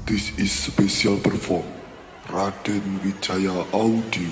This is special perform Raden Wijaya Audio.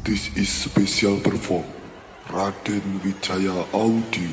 This is special perform Raden Wijaya Audio.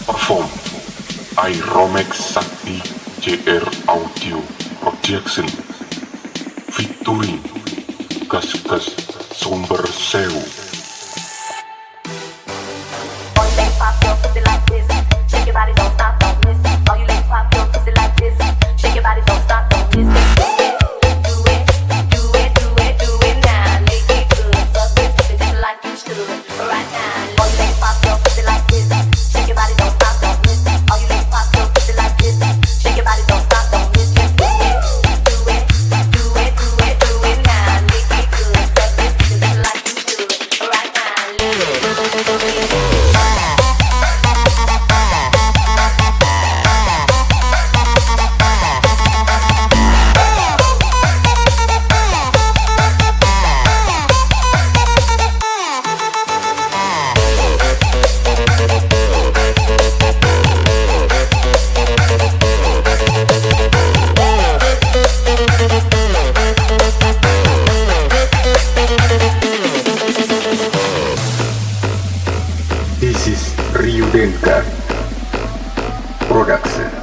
Perform Iromex Sakti JR Audio Production featuring Gas-Gas Sumber Sewu. All you ladies pop your pussy like this. Shake your body, don't stop, don't miss. All you ladies pop your pussy like this. Shake your body, don't stop, don't miss. Do it, do it, do it, do it now. Lick it good, suck it, just like you should. Right now. All you ladies pop your pussy like this. Shake your body, don't stop, don't miss. All you ladies pop your pussy like this. Shake your body, don't stop, don't miss. Just do it, do it, do it, do it, do it now. Lick it good, suck it, just like you should. Right now. Ryudenka Production.